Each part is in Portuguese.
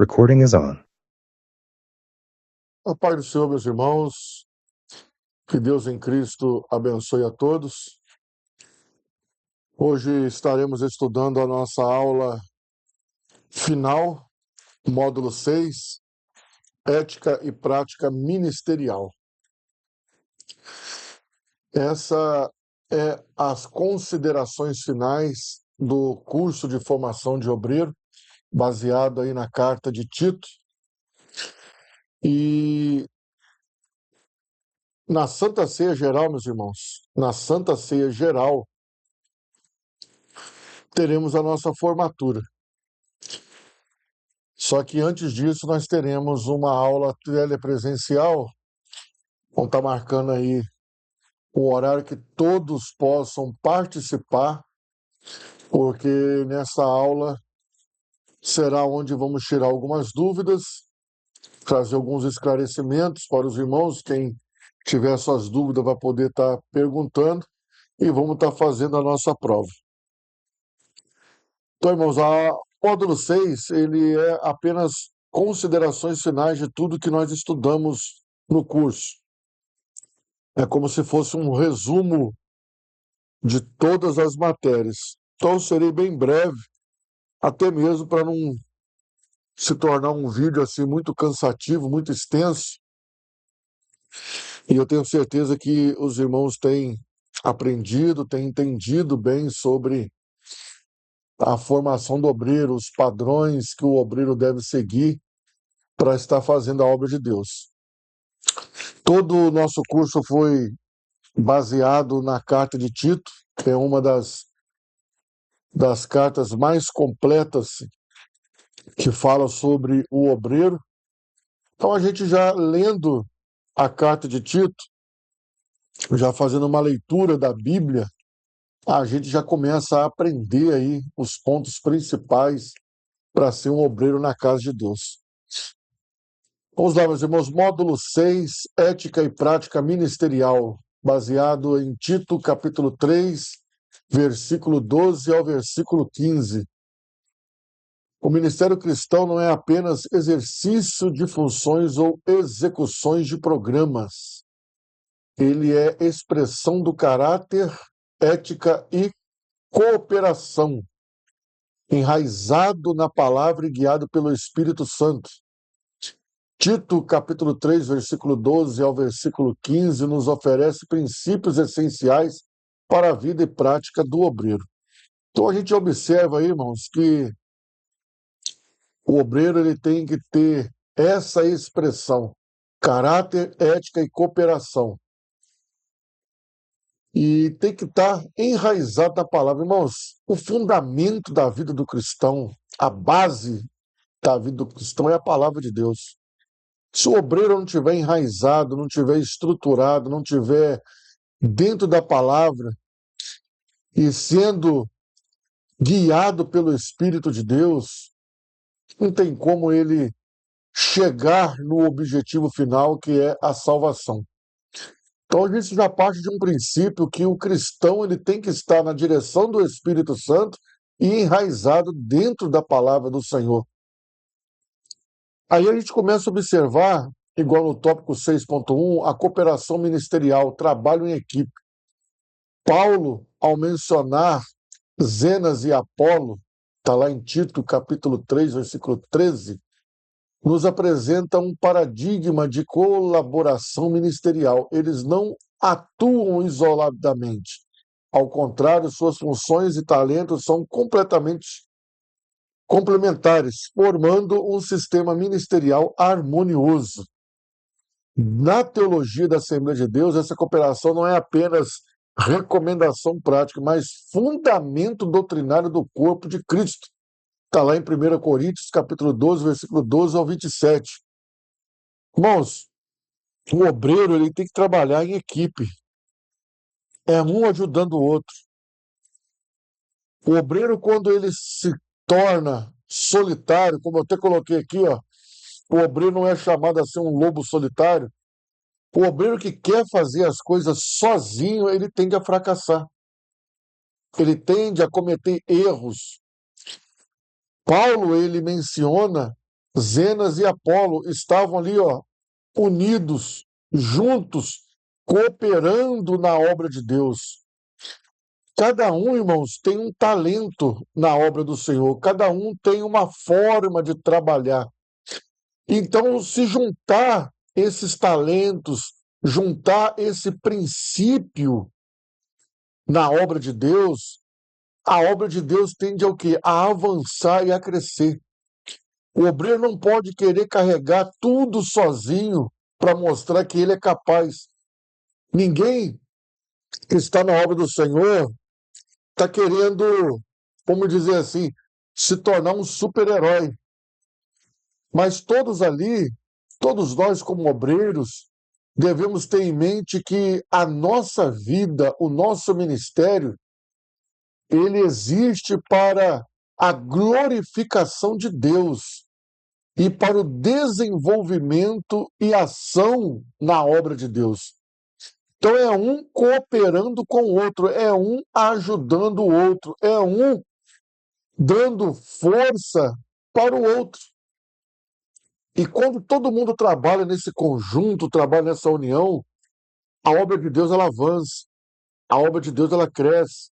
Recording is on. A paz do Senhor, meus irmãos, que Deus em Cristo abençoe a todos. Hoje estaremos estudando a nossa aula final, módulo 6, Ética e Prática Ministerial. Essa é as considerações finais do curso de formação de obreiro, baseado aí na carta de Tito. E na Santa Ceia Geral, meus irmãos, na Santa Ceia Geral, teremos a nossa formatura. Só que antes disso nós teremos uma aula telepresencial. Vamos estar marcando aí o horário que todos possam participar, porque nessa aula será onde vamos tirar algumas dúvidas, trazer alguns esclarecimentos para os irmãos. Quem tiver suas dúvidas vai poder estar perguntando e vamos estar fazendo a nossa prova. Então, irmãos, o módulo 6, ele é apenas considerações finais de tudo que nós estudamos no curso. É como se fosse um resumo de todas as matérias. Então, eu serei bem breve, até mesmo para não se tornar um vídeo assim muito cansativo, muito extenso. E eu tenho certeza que os irmãos têm aprendido, têm entendido bem sobre a formação do obreiro, os padrões que o obreiro deve seguir para estar fazendo a obra de Deus. Todo o nosso curso foi baseado na carta de Tito, que é uma das cartas mais completas que fala sobre o obreiro. Então, a gente já lendo a carta de Tito, já fazendo uma leitura da Bíblia, a gente já começa a aprender aí os pontos principais para ser um obreiro na casa de Deus. Vamos lá, meus irmãos, módulo 6, Ética e Prática Ministerial, baseado em Tito, capítulo 3, versículo 12 ao versículo 15. O ministério cristão não é apenas exercício de funções ou execuções de programas. Ele é expressão do caráter, ética e cooperação, enraizado na palavra e guiado pelo Espírito Santo. Tito, capítulo 3, versículo 12 ao versículo 15, nos oferece princípios essenciais para a vida e prática do obreiro. Então a gente observa aí, irmãos, que o obreiro ele tem que ter essa expressão, caráter, ética e cooperação. E tem que estar enraizado na palavra. Irmãos, o fundamento da vida do cristão, a base da vida do cristão é a palavra de Deus. Se o obreiro não tiver enraizado, não tiver estruturado, não tiver dentro da palavra e sendo guiado pelo Espírito de Deus, não tem como ele chegar no objetivo final, que é a salvação. Então, a gente já parte de um princípio que o cristão ele tem que estar na direção do Espírito Santo e enraizado dentro da palavra do Senhor. Aí a gente começa a observar, igual no tópico 6.1, a cooperação ministerial, trabalho em equipe. Paulo, ao mencionar Zenas e Apolo, está lá em Tito, capítulo 3, versículo 13, nos apresenta um paradigma de colaboração ministerial. Eles não atuam isoladamente. Ao contrário, suas funções e talentos são completamente complementares, formando um sistema ministerial harmonioso. Na teologia da Assembleia de Deus, essa cooperação não é apenas recomendação prática, mas fundamento doutrinário do corpo de Cristo. Está lá em 1 Coríntios, capítulo 12, versículo 12 ao 27. Irmãos, o obreiro ele tem que trabalhar em equipe. É um ajudando o outro. O obreiro, quando ele se torna solitário, como eu até coloquei aqui, ó, o obreiro não é chamado a ser um lobo solitário. O obreiro que quer fazer as coisas sozinho, ele tende a fracassar. Ele tende a cometer erros. Paulo, ele menciona Zenas e Apolo estavam ali, ó, unidos, juntos, cooperando na obra de Deus. Cada um, irmãos, tem um talento na obra do Senhor, cada um tem uma forma de trabalhar. Então, se juntar esses talentos, juntar esse princípio na obra de Deus, a obra de Deus tende ao quê? A avançar e a crescer. O obreiro não pode querer carregar tudo sozinho para mostrar que ele é capaz. Ninguém que está na obra do Senhor está querendo, vamos dizer assim, se tornar um super-herói. Mas todos ali, todos nós como obreiros, devemos ter em mente que a nossa vida, o nosso ministério, ele existe para a glorificação de Deus e para o desenvolvimento e ação na obra de Deus. Então é um cooperando com o outro, é um ajudando o outro, é um dando força para o outro. E quando todo mundo trabalha nesse conjunto, trabalha nessa união, a obra de Deus ela avança, a obra de Deus ela cresce,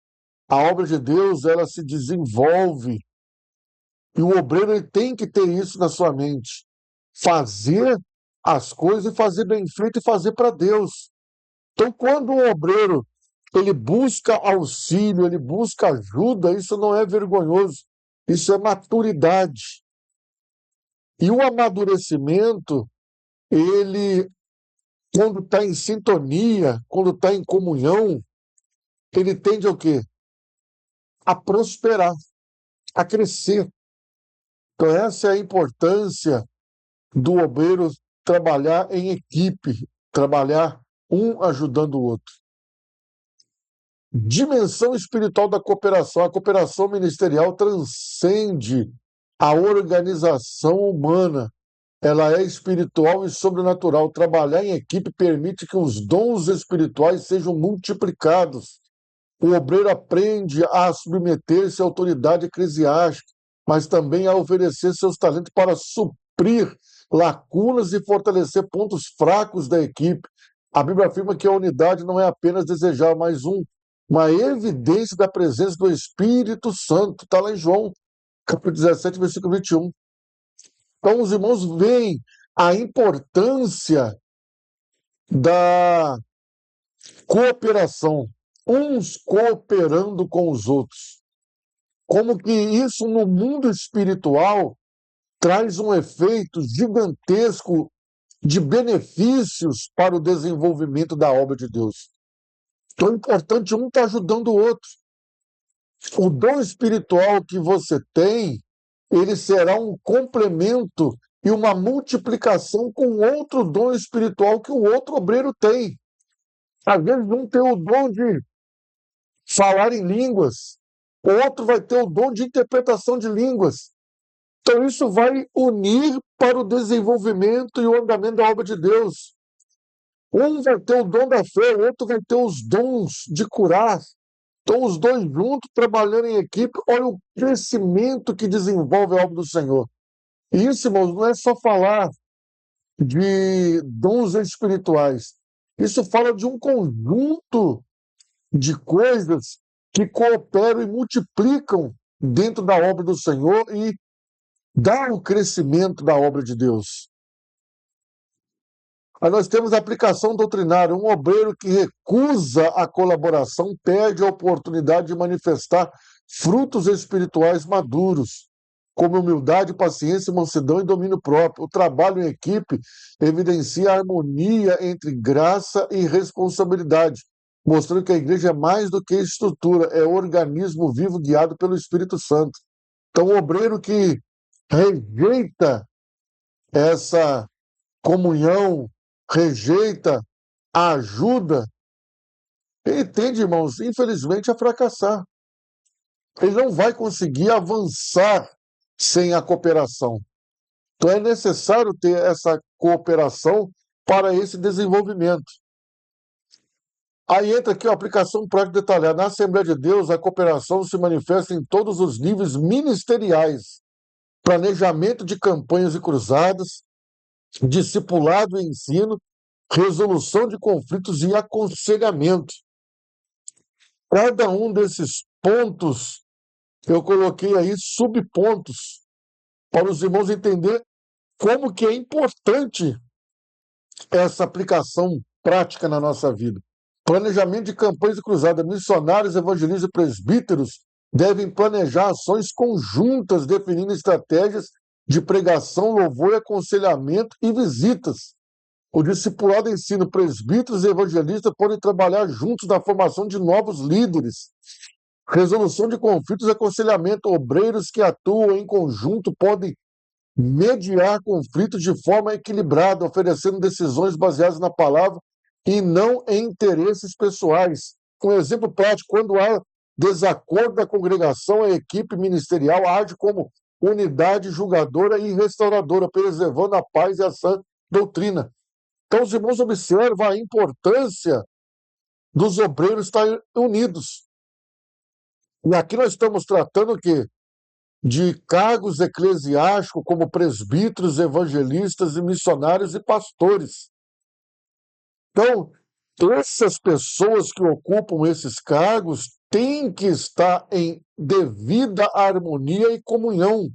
a obra de Deus ela se desenvolve. E o obreiro ele tem que ter isso na sua mente. Fazer as coisas e fazer bem feito e fazer para Deus. Então, quando o obreiro ele busca auxílio, ele busca ajuda, isso não é vergonhoso, isso é maturidade. E o amadurecimento, ele, quando está em sintonia, quando está em comunhão, ele tende ao quê? A prosperar, a crescer. Então, essa é a importância do obreiro trabalhar em equipe, trabalhar um ajudando o outro. Dimensão espiritual da cooperação. A cooperação ministerial transcende a organização humana. Ela é espiritual e sobrenatural. Trabalhar em equipe permite que os dons espirituais sejam multiplicados. O obreiro aprende a submeter-se à autoridade eclesiástica, mas também a oferecer seus talentos para suprir lacunas e fortalecer pontos fracos da equipe. A Bíblia afirma que a unidade não é apenas desejar, mas uma evidência da presença do Espírito Santo. Está lá em João, capítulo 17, versículo 21. Então, os irmãos veem a importância da cooperação, uns cooperando com os outros. Como que isso no mundo espiritual traz um efeito gigantesco de benefícios para o desenvolvimento da obra de Deus. Então é importante um estar ajudando o outro. O dom espiritual que você tem, ele será um complemento e uma multiplicação com outro dom espiritual que o outro obreiro tem. Às vezes um tem o dom de falar em línguas, outro vai ter o dom de interpretação de línguas. Então isso vai unir para o desenvolvimento e o andamento da obra de Deus. Um vai ter o dom da fé, o outro vai ter os dons de curar. Então, os dois juntos, trabalhando em equipe, olha o crescimento que desenvolve a obra do Senhor. E isso, irmãos, não é só falar de dons espirituais. Isso fala de um conjunto de coisas que cooperam e multiplicam dentro da obra do Senhor e dá o crescimento da obra de Deus. Aí nós temos a aplicação doutrinária. Um obreiro que recusa a colaboração perde a oportunidade de manifestar frutos espirituais maduros, como humildade, paciência, mansidão e domínio próprio. O trabalho em equipe evidencia a harmonia entre graça e responsabilidade, mostrando que a igreja é mais do que estrutura, é organismo vivo guiado pelo Espírito Santo. Então, o obreiro que rejeita essa comunhão, rejeita a ajuda, ele tende, irmãos, infelizmente, a fracassar. Ele não vai conseguir avançar sem a cooperação. Então é necessário ter essa cooperação para esse desenvolvimento. Aí entra aqui a aplicação prática detalhada. Na Assembleia de Deus, a cooperação se manifesta em todos os níveis ministeriais. planejamento de campanhas e cruzadas, discipulado e ensino, resolução de conflitos e aconselhamento. Cada um desses pontos, eu coloquei aí subpontos, para os irmãos entenderem como que é importante essa aplicação prática na nossa vida. Planejamento de campanhas e cruzadas. Missionários, evangelistas e presbíteros devem planejar ações conjuntas, definindo estratégias de pregação, louvor e aconselhamento e visitas. O discipulado ensina presbíteros e evangelistas podem trabalhar juntos na formação de novos líderes. Resolução de conflitos e aconselhamento. Obreiros que atuam em conjunto podem mediar conflitos de forma equilibrada, oferecendo decisões baseadas na palavra e não em interesses pessoais. Um exemplo prático: quando há desacordo da congregação, a equipe ministerial age como unidade julgadora e restauradora, preservando a paz e a sã doutrina. Então, os irmãos observam a importância dos obreiros estarem unidos. E aqui nós estamos tratando o quê? De cargos eclesiásticos como presbíteros, evangelistas e missionários e pastores. Então, essas pessoas que ocupam esses cargos têm que estar em devida harmonia e comunhão.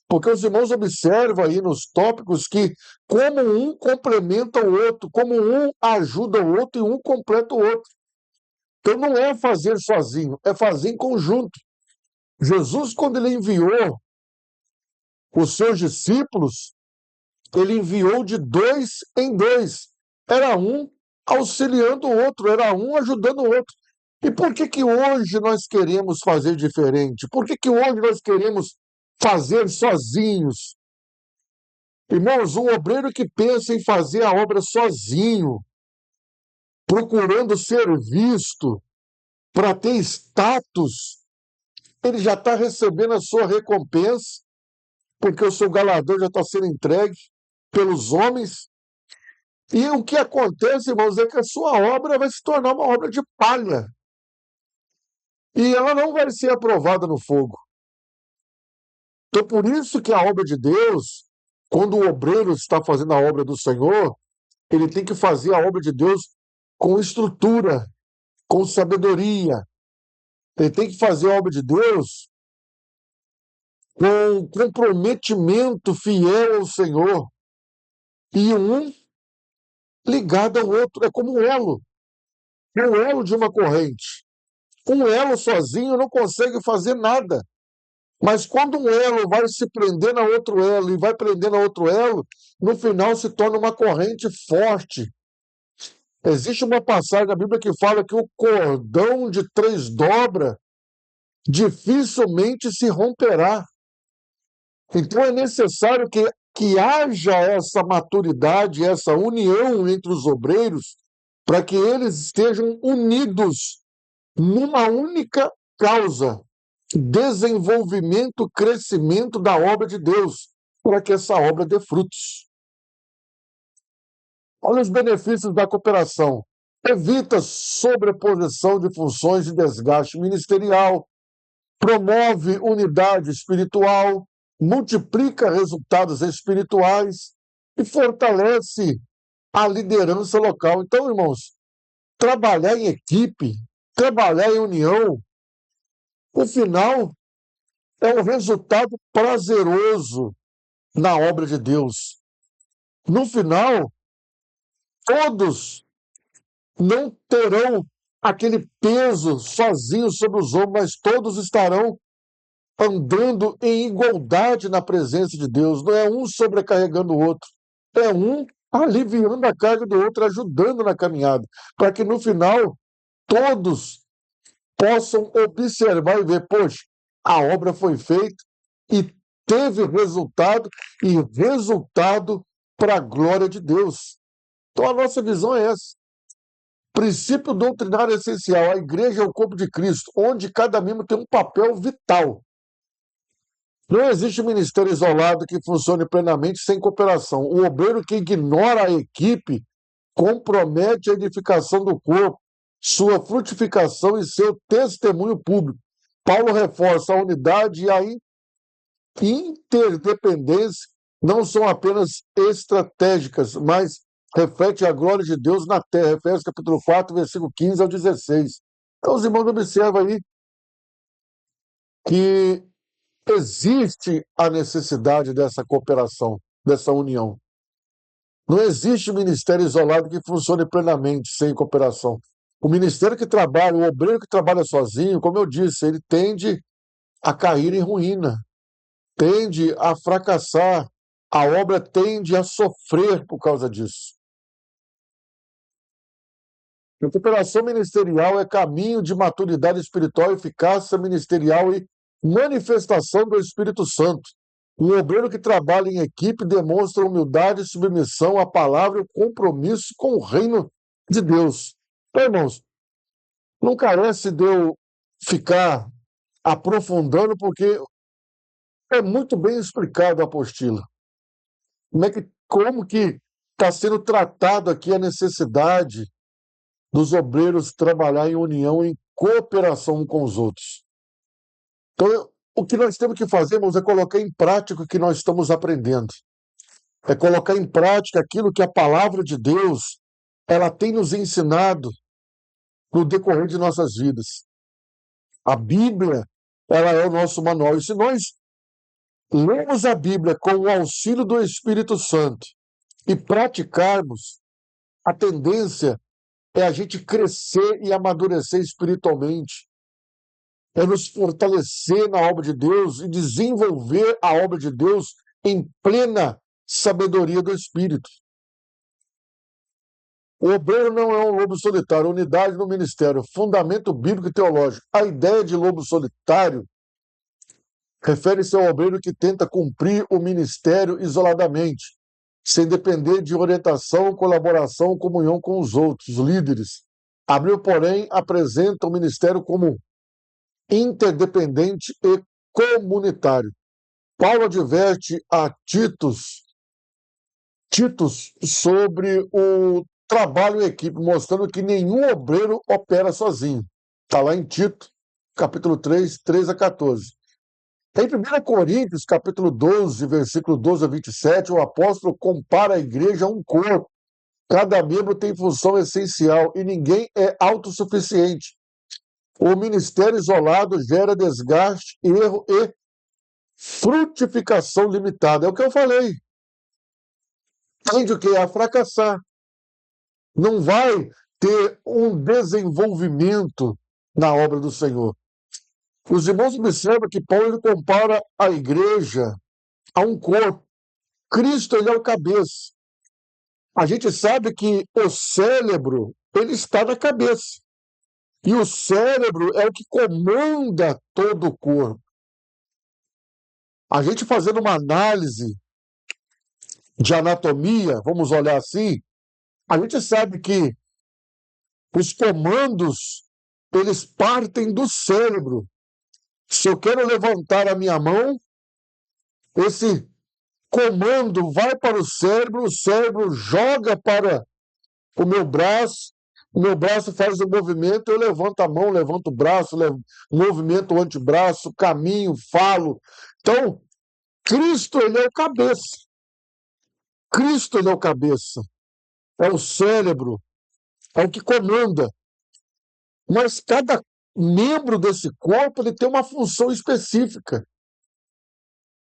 Porque os irmãos observam aí nos tópicos que como um complementa o outro, como um ajuda o outro e um completa o outro. Então não é fazer sozinho, é fazer em conjunto. Jesus, quando ele enviou os seus discípulos, ele enviou de 2 em 2. Era um auxiliando o outro, era um ajudando o outro. E por que que hoje nós queremos fazer diferente? Por que que hoje nós queremos fazer sozinhos? Irmãos, um obreiro que pensa em fazer a obra sozinho, procurando ser visto para ter status, ele já está recebendo a sua recompensa, porque o seu galardão já está sendo entregue pelos homens. E o que acontece, irmãos, é que a sua obra vai se tornar uma obra de palha. E ela não vai ser aprovada no fogo. Então, por isso que a obra de Deus, quando o obreiro está fazendo a obra do Senhor, ele tem que fazer a obra de Deus com estrutura, com sabedoria. Ele tem que fazer a obra de Deus com comprometimento fiel ao Senhor. E um ligado ao outro. É como um elo de uma corrente. Um elo sozinho não consegue fazer nada. Mas quando um elo vai se prender a outro elo e vai prendendo a outro elo, no final se torna uma corrente forte. Existe uma passagem na Bíblia que fala que o cordão de 3 dobras dificilmente se romperá. Então é necessário que haja essa maturidade, essa união entre os obreiros, para que eles estejam unidos numa única causa: desenvolvimento, crescimento da obra de Deus, para que essa obra dê frutos. Olha os benefícios da cooperação. Evita sobreposição de funções e desgaste ministerial, promove unidade espiritual, multiplica resultados espirituais e fortalece a liderança local. Então, irmãos, trabalhar em equipe, trabalhar em união, o final é um resultado prazeroso na obra de Deus. No final, todos não terão aquele peso sozinho sobre os ombros, mas todos estarão andando em igualdade na presença de Deus. Não é um sobrecarregando o outro, é um aliviando a carga do outro, ajudando na caminhada, para que no final todos possam observar e ver: poxa, a obra foi feita e teve resultado, e resultado para a glória de Deus. Então a nossa visão é essa. Princípio doutrinário essencial: a igreja é o corpo de Cristo, onde cada membro tem um papel vital. Não existe ministério isolado que funcione plenamente sem cooperação. O obreiro que ignora a equipe compromete a edificação do corpo, sua frutificação e seu testemunho público. Paulo reforça a unidade e a interdependência não são apenas estratégicas, mas refletem a glória de Deus na terra. Efésios capítulo 4, versículo 15 ao 16. Então, os irmãos observam aí que existe a necessidade dessa cooperação, dessa união. Não existe ministério isolado que funcione plenamente sem cooperação. O ministério que trabalha, o obreiro que trabalha sozinho, como eu disse, ele tende a cair em ruína, tende a fracassar, a obra tende a sofrer por causa disso. A cooperação ministerial é caminho de maturidade espiritual, eficácia ministerial e manifestação do Espírito Santo. Um obreiro que trabalha em equipe demonstra humildade, submissão à palavra e compromisso com o reino de Deus. Então, irmãos, não carece de eu ficar aprofundando, porque é muito bem explicado a apostila. Como que está sendo tratado aqui a necessidade dos obreiros trabalhar em união, em cooperação uns com os outros. Então, o que nós temos que fazer, irmãos, é colocar em prática o que nós estamos aprendendo. É colocar em prática aquilo que a palavra de Deus ela tem nos ensinado no decorrer de nossas vidas. A Bíblia, ela é o nosso manual. E se nós lermos a Bíblia com o auxílio do Espírito Santo e praticarmos, a tendência é a gente crescer e amadurecer espiritualmente, é nos fortalecer na obra de Deus e desenvolver a obra de Deus em plena sabedoria do Espírito. O obreiro não é um lobo solitário, unidade no ministério, fundamento bíblico e teológico. A ideia de lobo solitário refere-se ao obreiro que tenta cumprir o ministério isoladamente, sem depender de orientação, colaboração, comunhão com os outros líderes. Abril, porém, apresenta o ministério como interdependente e comunitário. Paulo adverte a Titus sobre o trabalho em equipe, mostrando que nenhum obreiro opera sozinho. Está lá em Tito, capítulo 3, 3 a 14. Em 1 Coríntios, capítulo 12, versículo 12 a 27, o apóstolo compara a igreja a um corpo. Cada membro tem função essencial e ninguém é autossuficiente. O ministério isolado gera desgaste, erro e frutificação limitada. É o que eu falei. Tende o quê? A fracassar. Não vai ter um desenvolvimento na obra do Senhor. Os irmãos observam que Paulo compara a igreja a um corpo. Cristo, ele é o cabeça. A gente sabe que o cérebro, ele está na cabeça. E o cérebro é o que comanda todo o corpo. A gente fazendo uma análise de anatomia, vamos olhar assim, a gente sabe que os comandos, eles partem do cérebro. Se eu quero levantar a minha mão, esse comando vai para o cérebro joga para o meu braço faz o movimento, eu levanto a mão, levanto o braço, movimento o antebraço, caminho, falo. Então, Cristo, ele é o cabeça. Cristo, ele é o cabeça. É o cérebro, é o que comanda. Mas cada membro desse corpo, ele tem uma função específica.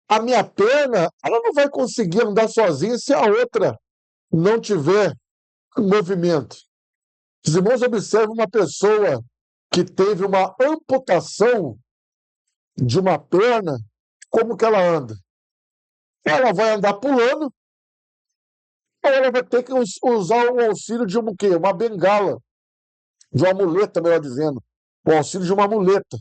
A minha perna, ela não vai conseguir andar sozinha se a outra não tiver movimento. Os irmãos observam uma pessoa que teve uma amputação de uma perna, como que ela anda? Ela vai andar pulando, ou ela vai ter que usar o auxílio de um quê? Uma bengala, de uma muleta, melhor dizendo, o auxílio de uma muleta.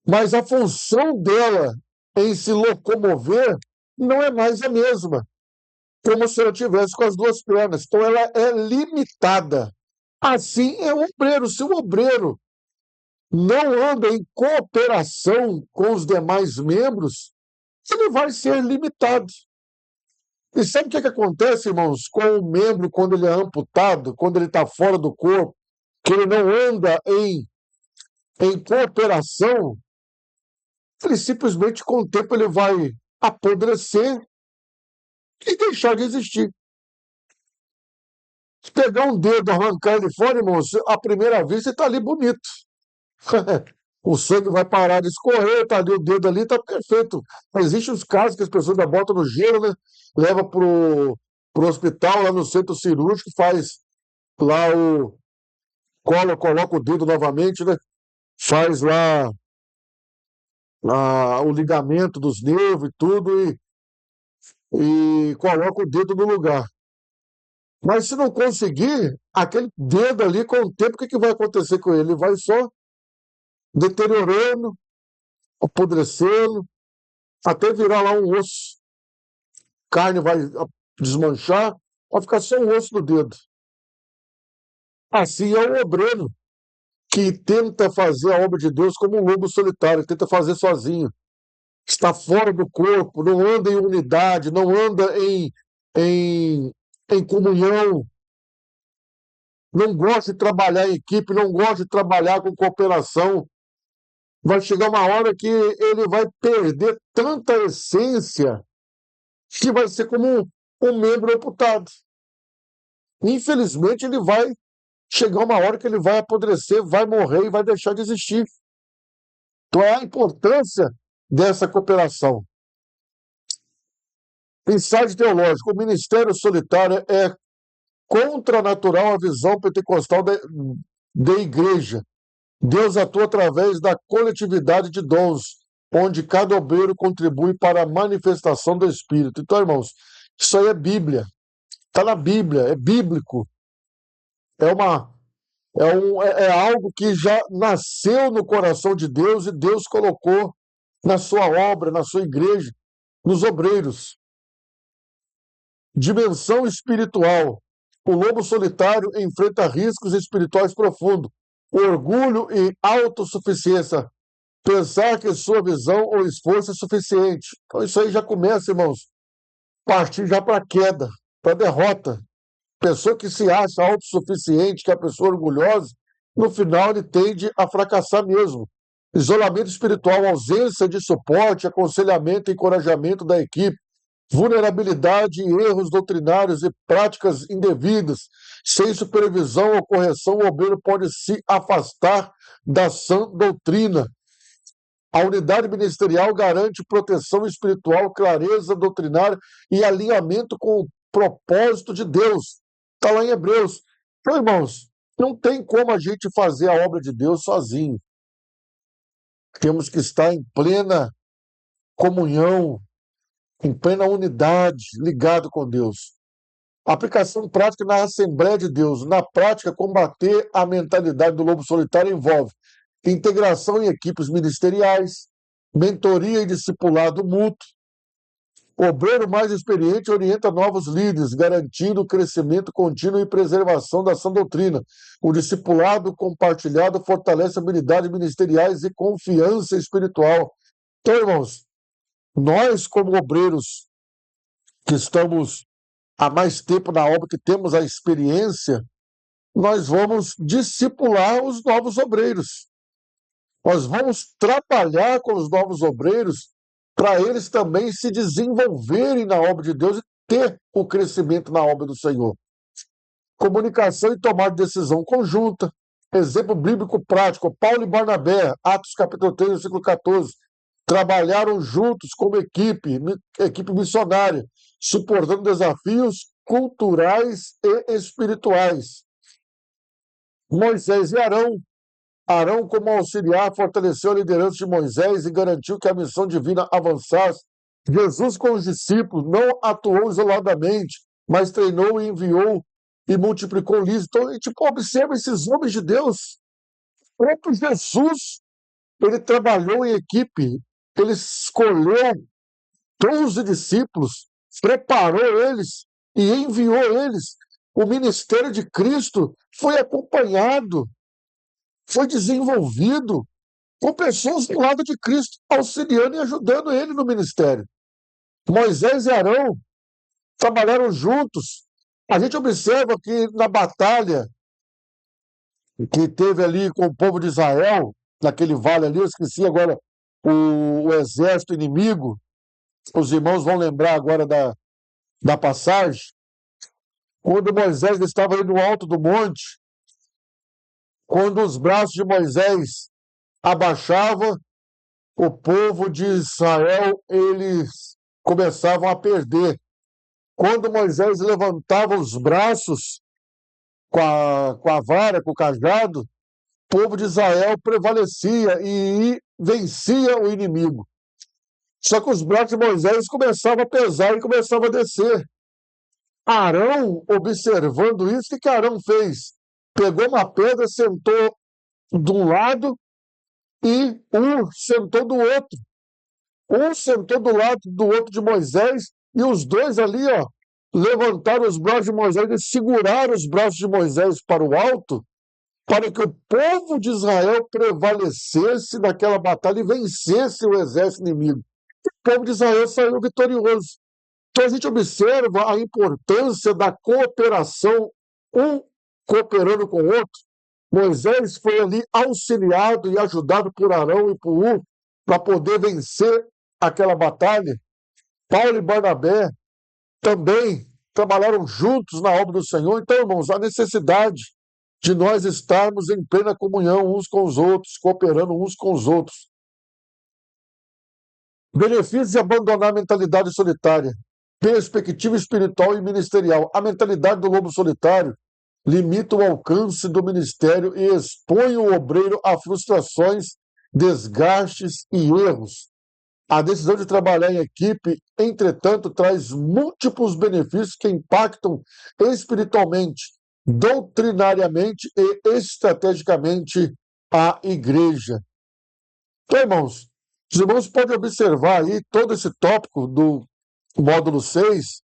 Mas a função dela em se locomover não é mais a mesma, como se ela tivesse com as duas pernas. Então ela é limitada. Assim é o obreiro. Se o obreiro não anda em cooperação com os demais membros, ele vai ser limitado. E sabe o que acontece, irmãos, com o membro quando ele é amputado, quando ele está fora do corpo, que ele não anda em cooperação? ele simplesmente, com o tempo, ele vai apodrecer e deixar de existir. Se pegar um dedo, arrancar ele fora, irmão, à primeira vista ele está ali bonito. O sangue vai parar de escorrer, tá ali o dedo ali, tá perfeito. Existem os casos que as pessoas ainda botam no gelo, né? Leva pro hospital, lá no centro cirúrgico, faz lá coloca o dedo novamente, né? Faz lá o ligamento dos nervos e tudo e coloca o dedo no lugar. Mas se não conseguir, aquele dedo ali, com o tempo, o que vai acontecer com ele? Ele vai só deteriorando, apodrecendo, até virar lá um osso. Carne vai desmanchar, vai ficar só o osso do dedo. Assim é o obreiro que tenta fazer a obra de Deus como um lobo solitário, tenta fazer sozinho. Está fora do corpo, não anda em unidade, não anda em comunhão, não gosta de trabalhar em equipe, não gosta de trabalhar com cooperação. Vai chegar uma hora que ele vai perder tanta essência que vai ser como um membro amputado. Infelizmente, ele vai chegar uma hora que ele vai apodrecer, vai morrer e vai deixar de existir. Então, é a importância dessa cooperação. Mensagem teológica: o ministério solitário é contranatural à visão pentecostal da igreja. Deus atua através da coletividade de dons, onde cada obreiro contribui para a manifestação do Espírito. Então, irmãos, isso aí é Bíblia. Está na Bíblia, é bíblico. É algo que já nasceu no coração de Deus e Deus colocou na sua obra, na sua igreja, nos obreiros. Dimensão espiritual. O lobo solitário enfrenta riscos espirituais profundos, orgulho e autossuficiência. Pensar que sua visão ou esforço é suficiente. Então isso aí já começa, irmãos, partir já para a queda, para a derrota. Pessoa que se acha autossuficiente, que é a pessoa orgulhosa, no final ele tende a fracassar mesmo. Isolamento espiritual, ausência de suporte, aconselhamento e encorajamento da equipe, vulnerabilidade e erros doutrinários e práticas indevidas. Sem supervisão ou correção, o obreiro pode se afastar da sã doutrina. A unidade ministerial garante proteção espiritual, clareza doutrinária e alinhamento com o propósito de Deus. Está lá em Hebreus. Então, irmãos, não tem como a gente fazer a obra de Deus sozinho. Temos que estar em plena comunhão, em plena unidade, ligado com Deus. Aplicação prática na Assembleia de Deus. Na prática, combater a mentalidade do lobo solitário envolve integração em equipes ministeriais, mentoria e discipulado mútuo. O obreiro mais experiente orienta novos líderes, garantindo o crescimento contínuo e preservação da sã doutrina. O discipulado compartilhado fortalece habilidades ministeriais e confiança espiritual. Então, irmãos, nós, como obreiros que estamos há mais tempo na obra, que temos a experiência, nós vamos discipular os novos obreiros. Nós vamos trabalhar com os novos obreiros para eles também se desenvolverem na obra de Deus e ter o crescimento na obra do Senhor. Comunicação e tomar decisão conjunta. Exemplo bíblico prático: Paulo e Barnabé, Atos capítulo 3, versículo 14, trabalharam juntos como equipe missionária, suportando desafios culturais e espirituais. Moisés e Arão. Arão, como auxiliar, fortaleceu a liderança de Moisés e garantiu que a missão divina avançasse. Jesus, com os discípulos, não atuou isoladamente, mas treinou e enviou e multiplicou lhes. Então, a gente observa esses homens de Deus. O próprio Jesus, ele trabalhou em equipe, ele escolheu 12 discípulos, preparou eles e enviou eles. O ministério de Cristo foi acompanhado, foi desenvolvido com pessoas do lado de Cristo, auxiliando e ajudando ele no ministério. Moisés e Arão trabalharam juntos. A gente observa que na batalha que teve ali com o povo de Israel, naquele vale ali, eu esqueci agora o exército inimigo. Os irmãos vão lembrar agora da passagem, quando Moisés estava ali no alto do monte, quando os braços de Moisés abaixavam, o povo de Israel, eles começavam a perder. Quando Moisés levantava os braços com a vara, com o cajado, o povo de Israel prevalecia e vencia o inimigo. Só que os braços de Moisés começavam a pesar e começavam a descer. Arão, observando isso, o que Arão fez? Pegou uma pedra, sentou de um lado e sentou do outro. Um sentou do lado do outro de Moisés e os dois ali, ó, levantaram os braços de Moisés e seguraram os braços de Moisés para o alto, para que o povo de Israel prevalecesse naquela batalha e vencesse o exército inimigo. O povo de Israel saiu vitorioso. Então a gente observa a importância da cooperação, um cooperando com o outro. Moisés foi ali auxiliado e ajudado por Arão e por Hur para poder vencer aquela batalha. Paulo e Barnabé também trabalharam juntos na obra do Senhor. Então, irmãos, a necessidade de nós estarmos em plena comunhão uns com os outros, cooperando uns com os outros. Benefícios de abandonar a mentalidade solitária. Perspectiva espiritual e ministerial. A mentalidade do lobo solitário limita o alcance do ministério e expõe o obreiro a frustrações, desgastes e erros. A decisão de trabalhar em equipe, entretanto, traz múltiplos benefícios que impactam espiritualmente, doutrinariamente e estrategicamente a igreja. Então, irmãos, os irmãos podem observar aí todo esse tópico do módulo 6,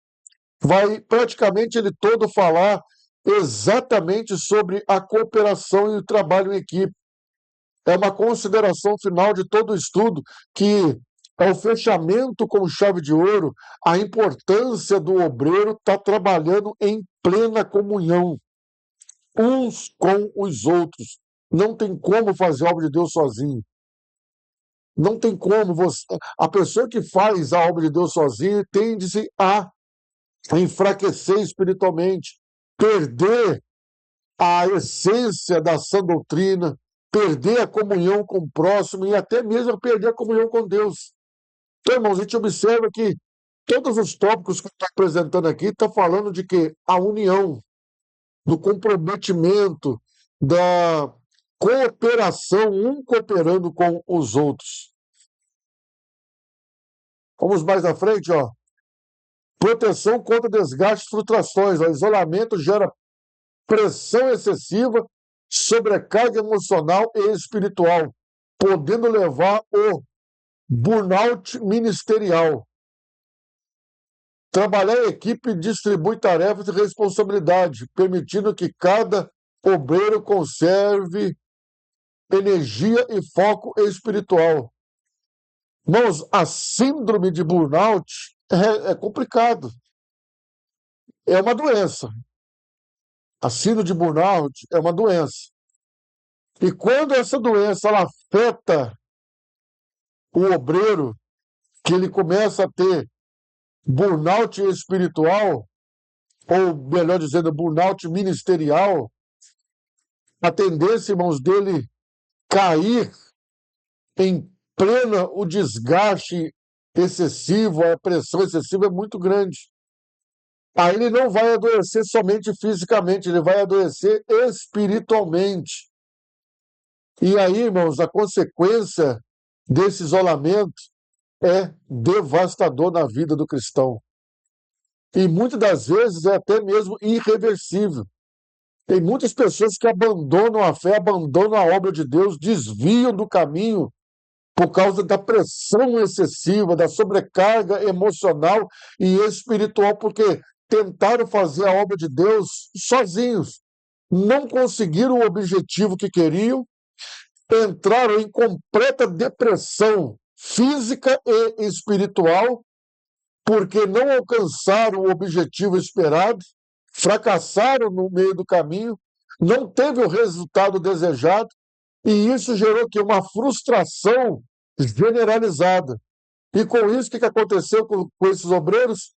vai praticamente ele todo falar exatamente sobre a cooperação e o trabalho em equipe. É uma consideração final de todo o estudo que é o fechamento com chave de ouro, a importância do obreiro estar trabalhando em plena comunhão, uns com os outros. Não tem como fazer a obra de Deus sozinho. Não tem como a pessoa que faz a obra de Deus sozinho tende-se a enfraquecer espiritualmente, perder a essência da sã doutrina, perder a comunhão com o próximo e até mesmo perder a comunhão com Deus. Então, irmãos, a gente observa que todos os tópicos que eu estou apresentando aqui estão falando de que a união, do comprometimento, da cooperação, um cooperando com os outros. Vamos mais à frente, ó. Proteção contra desgastes e frustrações. O isolamento gera pressão excessiva, sobrecarga emocional e espiritual, podendo levar ao burnout ministerial. Trabalhar em equipe distribui tarefas e responsabilidade, permitindo que cada obreiro conserve energia e foco espiritual. Irmãos, a síndrome de burnout é complicado. É uma doença. A síndrome de burnout é uma doença. E quando essa doença ela afeta o obreiro, que ele começa a ter burnout espiritual, ou melhor dizendo, burnout ministerial, a tendência, irmãos, dele cair em plena o desgaste excessivo, a pressão excessiva é muito grande. Aí ele não vai adoecer somente fisicamente, ele vai adoecer espiritualmente. E aí, irmãos, a consequência desse isolamento é devastador na vida do cristão. E muitas das vezes é até mesmo irreversível. Tem muitas pessoas que abandonam a fé, abandonam a obra de Deus, desviam do caminho por causa da pressão excessiva, da sobrecarga emocional e espiritual, porque tentaram fazer a obra de Deus sozinhos, não conseguiram o objetivo que queriam, entraram em completa depressão física e espiritual, porque não alcançaram o objetivo esperado, fracassaram no meio do caminho, não teve o resultado desejado, e isso gerou que uma frustração generalizada. E com isso, o que aconteceu com esses obreiros?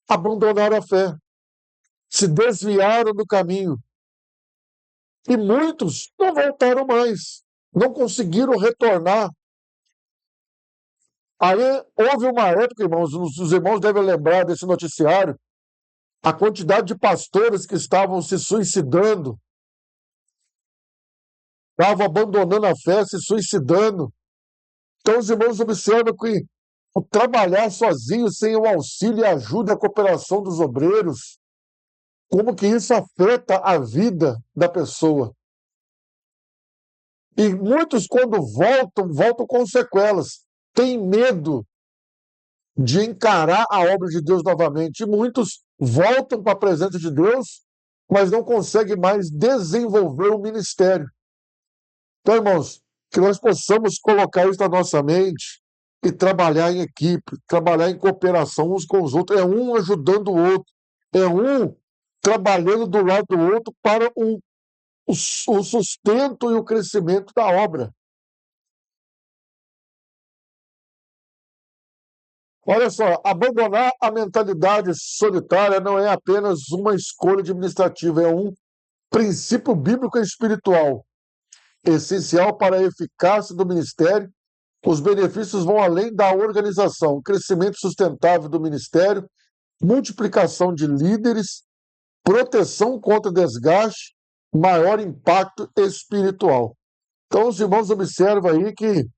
Abandonaram a fé, se desviaram do caminho. E muitos não voltaram mais, não conseguiram retornar. Aí houve uma época, irmãos, os irmãos devem lembrar desse noticiário, a quantidade de pastores que estavam se suicidando, estavam abandonando a fé, se suicidando. Então os irmãos observam que o trabalhar sozinho, sem o auxílio e ajuda e a cooperação dos obreiros, como que isso afeta a vida da pessoa. E muitos, quando voltam, voltam com sequelas, têm medo de encarar a obra de Deus novamente. E muitos voltam para a presença de Deus, mas não conseguem mais desenvolver o ministério. Então, irmãos, que nós possamos colocar isso na nossa mente e trabalhar em equipe, trabalhar em cooperação uns com os outros. É um ajudando o outro, é um trabalhando do lado do outro para o sustento e o crescimento da obra. Olha só, abandonar a mentalidade solitária não é apenas uma escolha administrativa, é um princípio bíblico e espiritual, essencial para a eficácia do ministério. Os benefícios vão além da organização, crescimento sustentável do ministério, multiplicação de líderes, proteção contra desgaste, maior impacto espiritual. Então, os irmãos observam aí que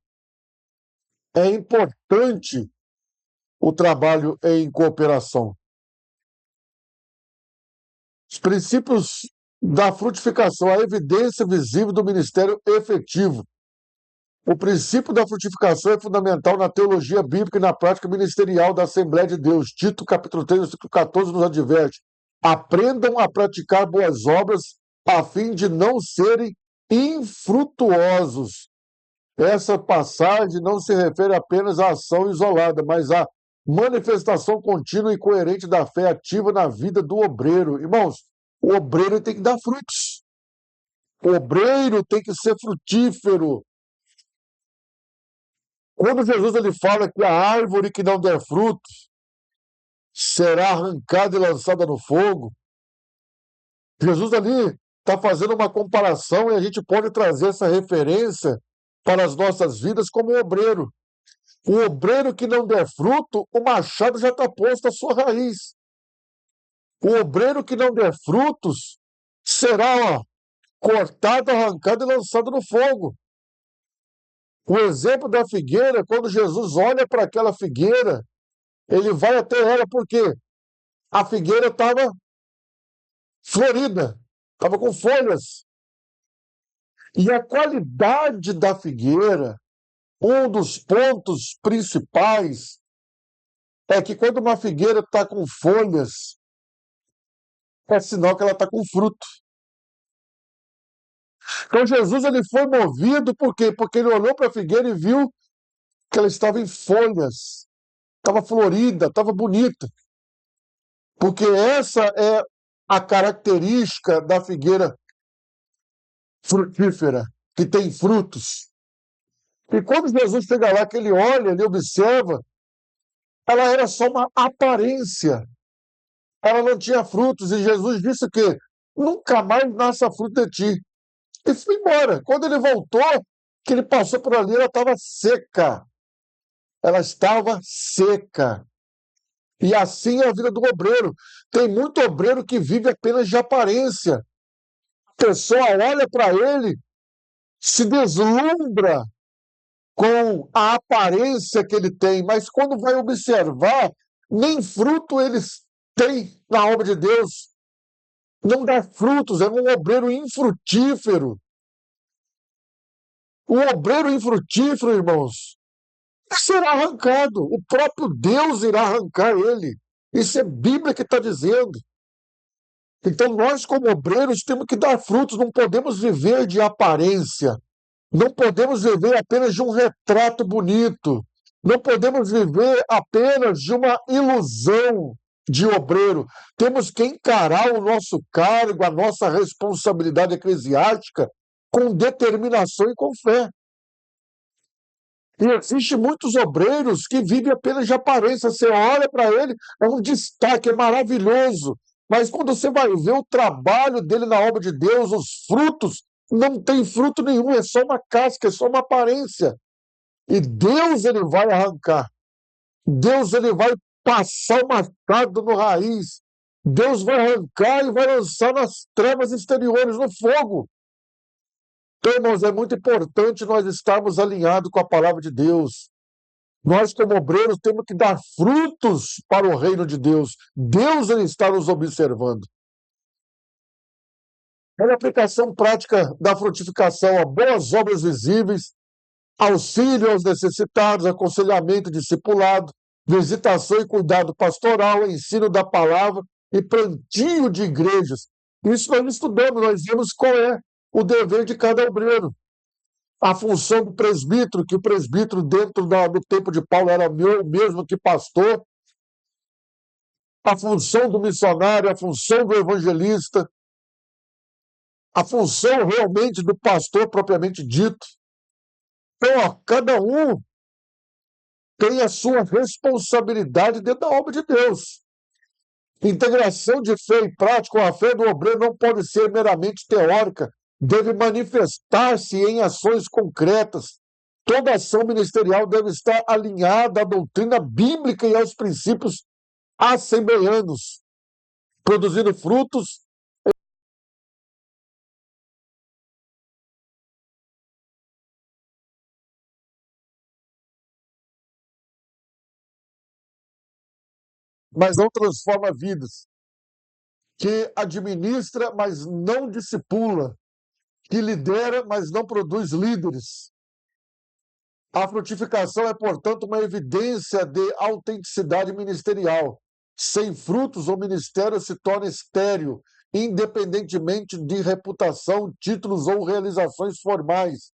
é importante o trabalho em cooperação. Os princípios da frutificação, a evidência visível do ministério efetivo. O princípio da frutificação é fundamental na teologia bíblica e na prática ministerial da Assembleia de Deus. Tito, capítulo 3, versículo 14, nos adverte: aprendam a praticar boas obras a fim de não serem infrutuosos. Essa passagem não se refere apenas à ação isolada, mas à manifestação contínua e coerente da fé ativa na vida do obreiro. Irmãos, o obreiro tem que dar frutos. O obreiro tem que ser frutífero. Quando Jesus ele fala que a árvore que não der frutos será arrancada e lançada no fogo, Jesus ali está fazendo uma comparação e a gente pode trazer essa referência para as nossas vidas como obreiro. O obreiro que não der fruto, o machado já está posto à sua raiz. O obreiro que não der frutos será cortado, arrancado e lançado no fogo. O exemplo da figueira, quando Jesus olha para aquela figueira, ele vai até ela porque a figueira estava florida, estava com folhas. E a qualidade da figueira, um dos pontos principais, é que quando uma figueira está com folhas, é sinal que ela está com fruto. Então Jesus ele foi movido por quê? Porque ele olhou para a figueira e viu que ela estava em folhas, estava florida, estava bonita. Porque essa é a característica da figueira frutífera, que tem frutos. E quando Jesus chega lá, que ele olha, ele observa, ela era só uma aparência. Ela não tinha frutos. E Jesus disse que nunca mais nasça fruto de ti. E foi embora. Quando ele voltou, que ele passou por ali, ela estava seca. Ela estava seca. E assim é a vida do obreiro. Tem muito obreiro que vive apenas de aparência. A pessoa olha para ele, se deslumbra com a aparência que ele tem, mas quando vai observar, nem fruto eles têm na obra de Deus. Não dá frutos, é um obreiro infrutífero. O obreiro infrutífero, irmãos, será arrancado. O próprio Deus irá arrancar ele. Isso é Bíblia que está dizendo. Então, nós, como obreiros, temos que dar frutos, não podemos viver de aparência, não podemos viver apenas de um retrato bonito, não podemos viver apenas de uma ilusão de obreiro. Temos que encarar o nosso cargo, a nossa responsabilidade eclesiástica com determinação e com fé. E existe muitos obreiros que vivem apenas de aparência. Você olha para ele, é um destaque, é maravilhoso. Mas quando você vai ver o trabalho dele na obra de Deus, os frutos, não tem fruto nenhum, é só uma casca, é só uma aparência. E Deus ele vai arrancar. Deus ele vai passar o machado no raiz. Deus vai arrancar e vai lançar nas trevas exteriores, no fogo. Então, irmãos, é muito importante nós estarmos alinhados com a palavra de Deus. Nós, como obreiros, temos que dar frutos para o reino de Deus. Deus ele está nos observando. É a aplicação prática da frutificação, a boas obras visíveis, auxílio aos necessitados, aconselhamento discipulado, visitação e cuidado pastoral, ensino da palavra e plantio de igrejas. Isso nós estudamos, nós vemos qual é o dever de cada obreiro. A função do presbítero, que o presbítero dentro do tempo de Paulo era o mesmo que pastor, a função do missionário, a função do evangelista, a função realmente do pastor propriamente dito. Então, ó, cada um tem a sua responsabilidade dentro da obra de Deus. Integração de fé e prática, a fé do obreiro não pode ser meramente teórica, deve manifestar-se em ações concretas. Toda ação ministerial deve estar alinhada à doutrina bíblica e aos princípios assembleanos, produzindo frutos. Mas não transforma vidas, que administra, mas não discipula, que lidera, mas não produz líderes. A frutificação é, portanto, uma evidência de autenticidade ministerial. Sem frutos, o ministério se torna estéril, independentemente de reputação, títulos ou realizações formais.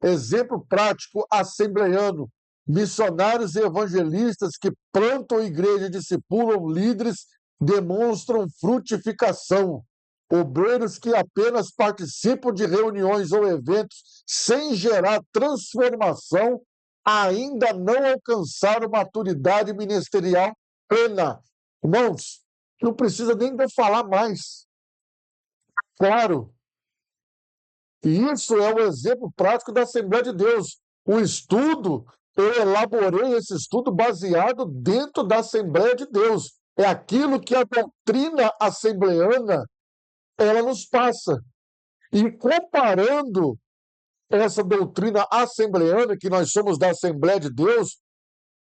Exemplo prático assembleano: missionários e evangelistas que plantam igreja e discipulam líderes demonstram frutificação. Obreiros que apenas participam de reuniões ou eventos sem gerar transformação ainda não alcançaram maturidade ministerial plena. Irmãos, não precisa nem de falar mais. Claro, e isso é um exemplo prático da Assembleia de Deus. O estudo, eu elaborei esse estudo baseado dentro da Assembleia de Deus. É aquilo que a doutrina assembleana ela nos passa. E comparando essa doutrina assembleana, que nós somos da Assembleia de Deus,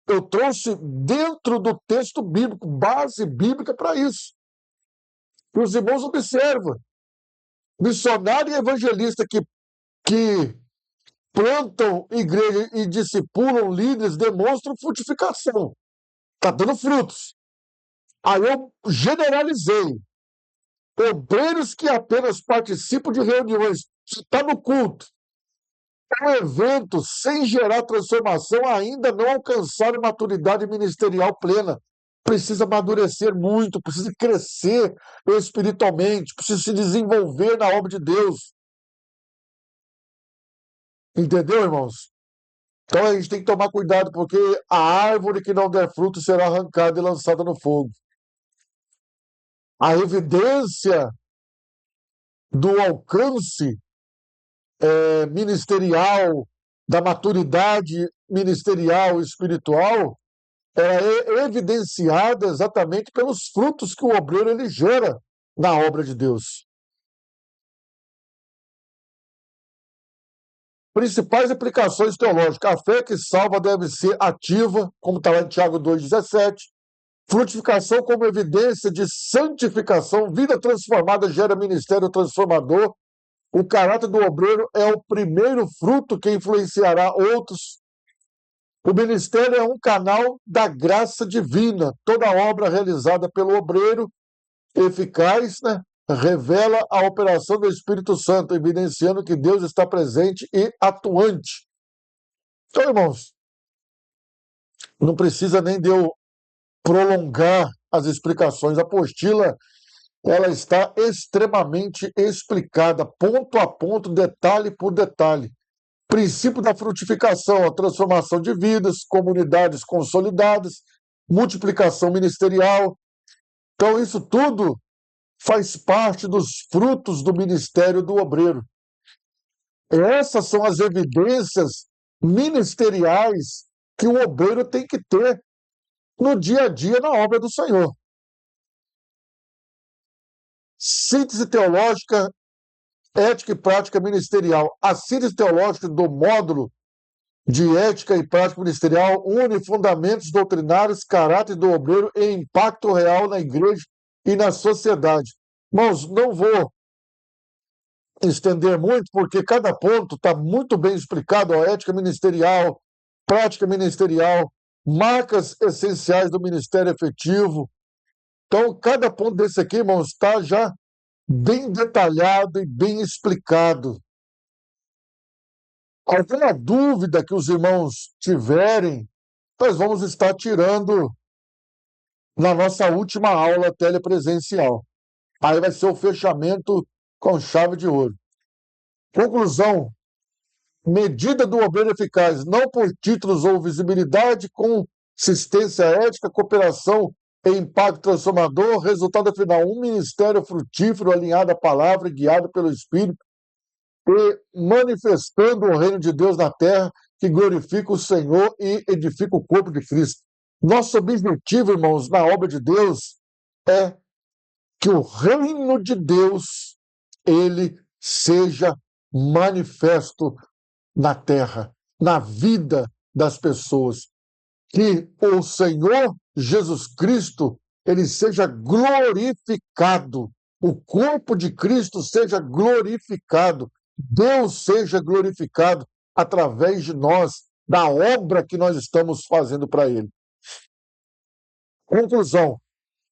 eu trouxe dentro do texto bíblico, base bíblica para isso. E os irmãos observam, missionário e evangelista que plantam igreja e discipulam líderes, demonstram frutificação. Está dando frutos. Aí eu generalizei. Obreiros que apenas participam de reuniões, que está no culto, um evento sem gerar transformação, ainda não alcançaram maturidade ministerial plena. Precisa amadurecer muito, precisa crescer espiritualmente, precisa se desenvolver na obra de Deus. Entendeu, irmãos? Então a gente tem que tomar cuidado, porque a árvore que não der fruto será arrancada e lançada no fogo. A evidência do alcance ministerial, da maturidade ministerial e espiritual, é evidenciada exatamente pelos frutos que o obreiro ele gera na obra de Deus. Principais aplicações teológicas. A fé que salva deve ser ativa, como está lá em Tiago 2,17. Frutificação como evidência de santificação. Vida transformada gera ministério transformador. O caráter do obreiro é o primeiro fruto que influenciará outros. O ministério é um canal da graça divina. Toda obra realizada pelo obreiro, eficaz, revela a operação do Espírito Santo, evidenciando que Deus está presente e atuante. Então, irmãos, não precisa nem de eu prolongar as explicações. A apostila ela está extremamente explicada, ponto a ponto, detalhe por detalhe. princípio da frutificação, a transformação de vidas, comunidades consolidadas, multiplicação ministerial. Então, isso tudo faz parte dos frutos do ministério do obreiro. Essas são as evidências ministeriais que o obreiro tem que ter no dia a dia na obra do Senhor. Síntese teológica, ética e prática ministerial. A síntese teológica do módulo de ética e prática ministerial une fundamentos doutrinários, caráter do obreiro e impacto real na igreja e na sociedade. Irmãos, não vou estender muito, porque cada ponto está muito bem explicado, a ética ministerial, prática ministerial, marcas essenciais do ministério efetivo. Então, cada ponto desse aqui, irmãos, está já bem detalhado e bem explicado. Alguma dúvida que os irmãos tiverem, nós vamos estar tirando na nossa última aula telepresencial. Aí vai ser o fechamento com chave de ouro. Conclusão: medida do obreiro eficaz, não por títulos ou visibilidade, consistência ética, cooperação e impacto transformador, resultado final, um ministério frutífero, alinhado à palavra e guiado pelo Espírito, e manifestando o reino de Deus na terra, que glorifica o Senhor e edifica o corpo de Cristo. Nosso objetivo, irmãos, na obra de Deus, é que o reino de Deus, ele seja manifesto na terra, na vida das pessoas. Que o Senhor Jesus Cristo, ele seja glorificado, o corpo de Cristo seja glorificado, Deus seja glorificado através de nós, da obra que nós estamos fazendo para ele. Conclusão: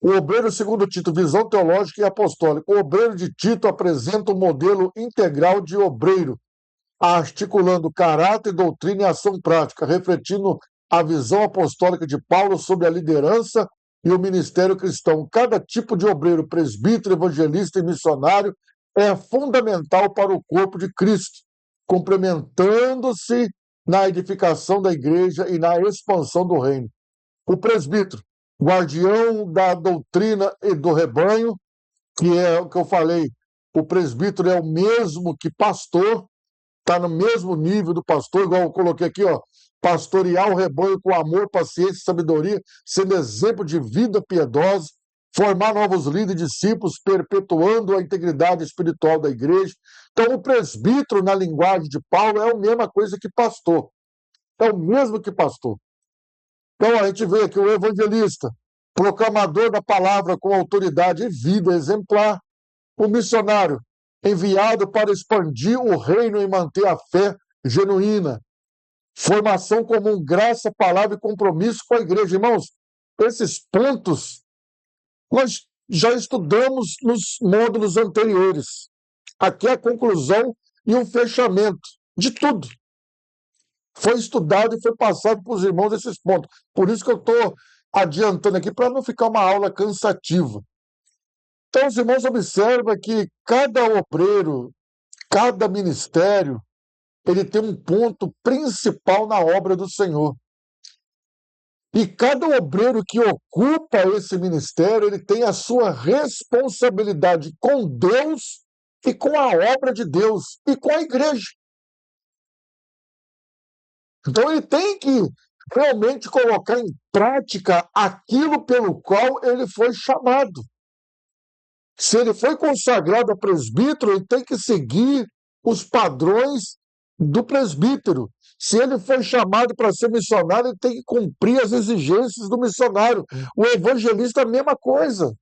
o obreiro segundo Tito, visão teológica e apostólica. O obreiro de Tito apresenta um modelo integral de obreiro, articulando caráter, doutrina e ação prática, refletindo a visão apostólica de Paulo sobre a liderança e o ministério cristão. Cada tipo de obreiro, presbítero, evangelista e missionário, é fundamental para o corpo de Cristo, complementando-se na edificação da igreja e na expansão do reino. O presbítero, guardião da doutrina e do rebanho, que é o que eu falei, o presbítero é o mesmo que pastor, está no mesmo nível do pastor, igual eu coloquei aqui, ó, pastorear o rebanho com amor, paciência e sabedoria, sendo exemplo de vida piedosa, formar novos líderes e discípulos, perpetuando a integridade espiritual da igreja. Então, o presbítero, na linguagem de Paulo, é a mesma coisa que pastor. É o mesmo que pastor. Então, a gente vê aqui o evangelista, proclamador da palavra com autoridade e vida exemplar. O missionário, enviado para expandir o reino e manter a fé genuína. Formação comum, graça, palavra e compromisso com a igreja. Irmãos, esses pontos nós já estudamos nos módulos anteriores. Aqui é a conclusão e o fechamento de tudo. Foi estudado e foi passado para os irmãos esses pontos. Por isso que eu estou adiantando aqui, para não ficar uma aula cansativa. Então, os irmãos observam que cada obreiro, cada ministério, ele tem um ponto principal na obra do Senhor. E cada obreiro que ocupa esse ministério, ele tem a sua responsabilidade com Deus e com a obra de Deus e com a igreja. Então ele tem que realmente colocar em prática aquilo pelo qual ele foi chamado. Se ele foi consagrado a presbítero, ele tem que seguir os padrões do presbítero. Se ele foi chamado para ser missionário, ele tem que cumprir as exigências do missionário. O evangelista é a mesma coisa.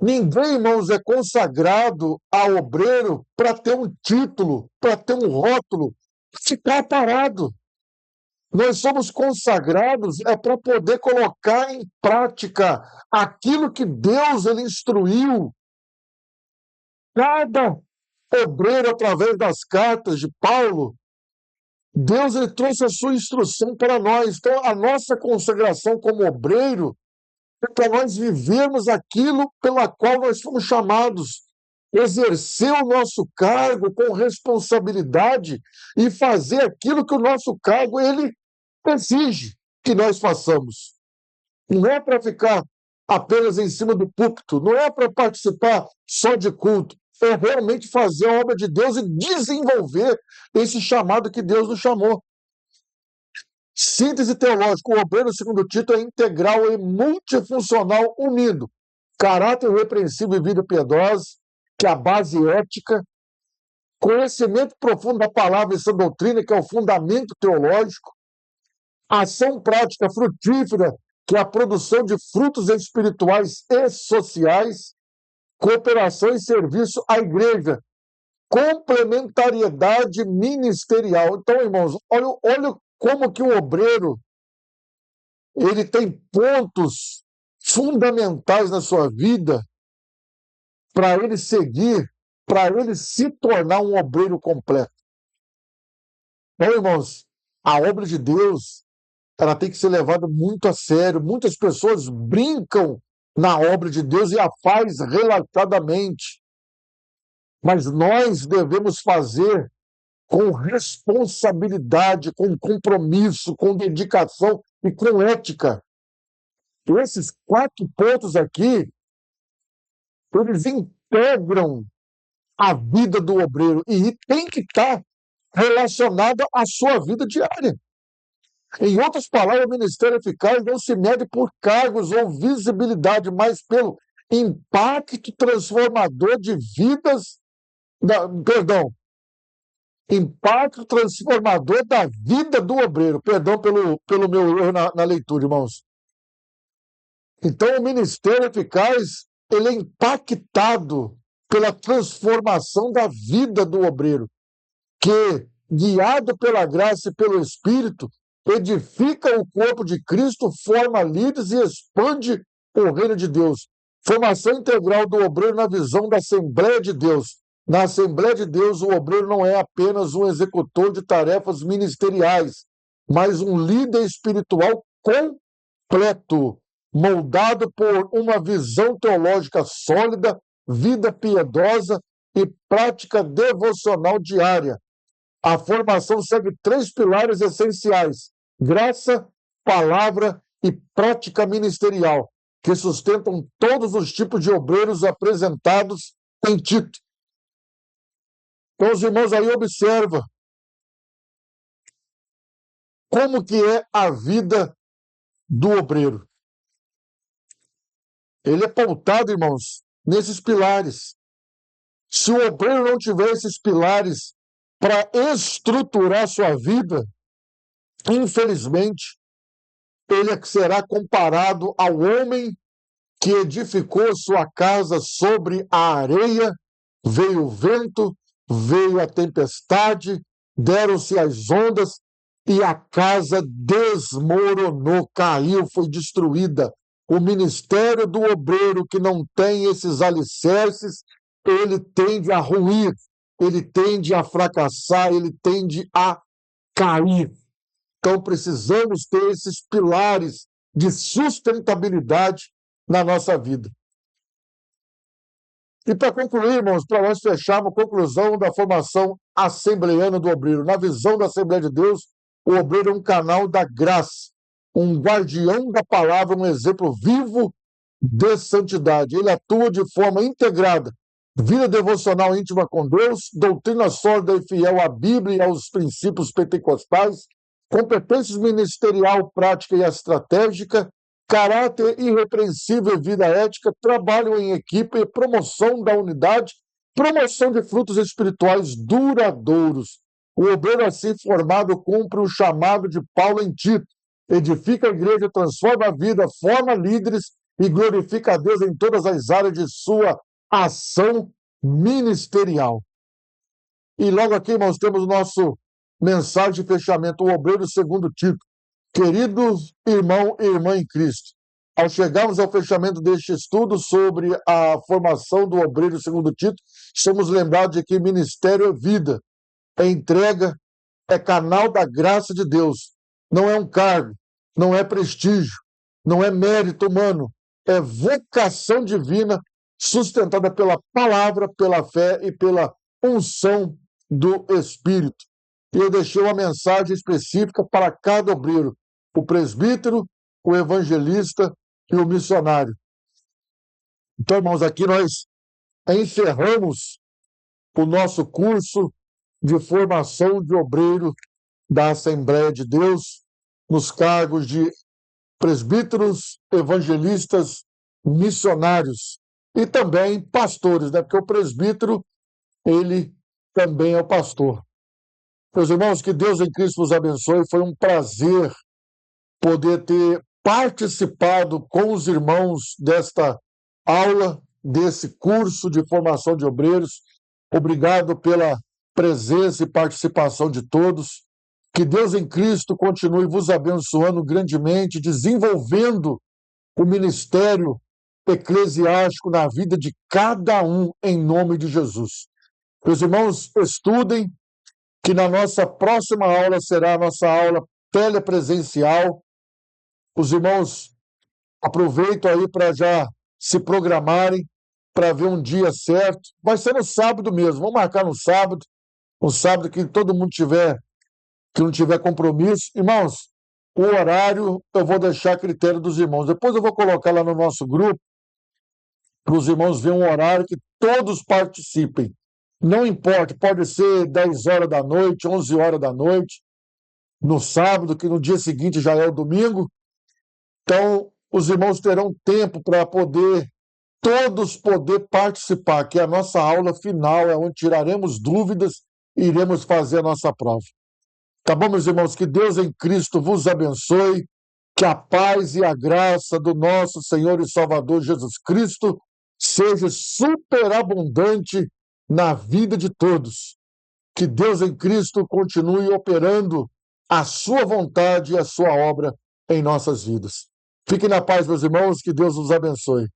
Ninguém, irmãos, é consagrado a obreiro para ter um título, para ter um rótulo, ficar parado. Nós somos consagrados para poder colocar em prática aquilo que Deus ele instruiu. Cada obreiro, através das cartas de Paulo, Deus ele trouxe a sua instrução para nós. Então, a nossa consagração como obreiro é para nós vivermos aquilo pela qual nós fomos chamados. exercer o nosso cargo com responsabilidade e fazer aquilo que o nosso cargo ele exige que nós façamos. Não é para ficar apenas em cima do púlpito, não é para participar só de culto, é realmente fazer a obra de Deus e desenvolver esse chamado que Deus nos chamou. Síntese teológica: o obreiro, segundo Tito, é integral e multifuncional, unindo caráter repreensível e vida piedosa, que é a base ética, conhecimento profundo da palavra e sua doutrina, que é o fundamento teológico, ação prática frutífera, que é a produção de frutos espirituais e sociais, cooperação e serviço à igreja, complementariedade ministerial. Então, irmãos, olha como que o obreiro ele tem pontos fundamentais na sua vida para ele seguir, para ele se tornar um obreiro completo. Então, irmãos, a obra de Deus ela tem que ser levada muito a sério. Muitas pessoas brincam na obra de Deus e a faz relaxadamente. Mas nós devemos fazer com responsabilidade, com compromisso, com dedicação e com ética. Esses 4 pontos aqui, eles integram a vida do obreiro e tem que estar relacionado à sua vida diária. Em outras palavras, o ministério eficaz não se mede por cargos ou visibilidade, mas pelo impacto transformador de vidas, impacto transformador da vida do obreiro. Perdão pelo meu erro na leitura, irmãos. Então, o ministério eficaz ele é impactado pela transformação da vida do obreiro, que, guiado pela graça e pelo Espírito, edifica o corpo de Cristo, forma líderes e expande o reino de Deus. Formação integral do obreiro na visão da Assembleia de Deus. Na Assembleia de Deus, o obreiro não é apenas um executor de tarefas ministeriais, mas um líder espiritual completo, moldado por uma visão teológica sólida, vida piedosa e prática devocional diária. A formação segue 3 pilares essenciais: graça, palavra e prática ministerial, que sustentam todos os tipos de obreiros apresentados em Tito. Então, os irmãos aí observam como que é a vida do obreiro. Ele é pautado, irmãos, nesses pilares. Se o obreiro não tiver esses pilares para estruturar sua vida, infelizmente, ele será comparado ao homem que edificou sua casa sobre a areia, veio o vento, veio a tempestade, deram-se as ondas e a casa desmoronou, caiu, foi destruída. O ministério do obreiro que não tem esses alicerces, ele tende a ruir, ele tende a fracassar, ele tende a cair. Então, precisamos ter esses pilares de sustentabilidade na nossa vida. E para concluir, irmãos, para nós fecharmos a conclusão da formação assembleiana do obreiro. Na visão da Assembleia de Deus, o obreiro é um canal da graça, um guardião da palavra, um exemplo vivo de santidade. Ele atua de forma integrada, vida devocional íntima com Deus, doutrina sólida e fiel à Bíblia e aos princípios pentecostais, competências ministerial, prática e estratégica, caráter irrepreensível e vida ética, trabalho em equipe, promoção da unidade, promoção de frutos espirituais duradouros. O obreiro assim formado cumpre o chamado de Paulo em Tito, edifica a igreja, transforma a vida, forma líderes e glorifica a Deus em todas as áreas de sua ação ministerial. E logo aqui, irmãos, temos o nosso mensagem de fechamento, o obreiro segundo Tito. Queridos irmão e irmã em Cristo, ao chegarmos ao fechamento deste estudo sobre a formação do obreiro segundo Tito, somos lembrados de que ministério é vida, é entrega, é canal da graça de Deus. Não é um cargo, não é prestígio, não é mérito humano, é vocação divina sustentada pela palavra, pela fé e pela unção do Espírito. E eu deixei uma mensagem específica para cada obreiro: o presbítero, o evangelista e o missionário. Então, irmãos, aqui nós encerramos o nosso curso de formação de obreiro da Assembleia de Deus nos cargos de presbíteros, evangelistas, missionários e também pastores, né? Porque o presbítero, ele também é o pastor. Meus irmãos, que Deus em Cristo vos abençoe. Foi um prazer poder ter participado com os irmãos desta aula, desse curso de formação de obreiros. Obrigado pela presença e participação de todos. Que Deus em Cristo continue vos abençoando grandemente, desenvolvendo o ministério eclesiástico na vida de cada um, em nome de Jesus. Meus irmãos, estudem, que na nossa próxima aula será a nossa aula telepresencial. Os irmãos aproveitam aí para já se programarem para ver um dia certo. Vai ser no sábado mesmo, vamos marcar no sábado, um sábado que todo mundo que não tiver compromisso. Irmãos, o horário eu vou deixar a critério dos irmãos. Depois eu vou colocar lá no nosso grupo para os irmãos verem um horário que todos participem. Não importa, pode ser 10 horas da noite, 11 horas da noite, no sábado, que no dia seguinte já é o domingo. Então, os irmãos terão tempo para todos poder participar, que a nossa aula final é onde tiraremos dúvidas e iremos fazer a nossa prova. Tá bom, meus irmãos? Que Deus em Cristo vos abençoe, que a paz e a graça do nosso Senhor e Salvador Jesus Cristo seja superabundante na vida de todos. Que Deus em Cristo continue operando a sua vontade e a sua obra em nossas vidas. Fiquem na paz, meus irmãos, que Deus os abençoe.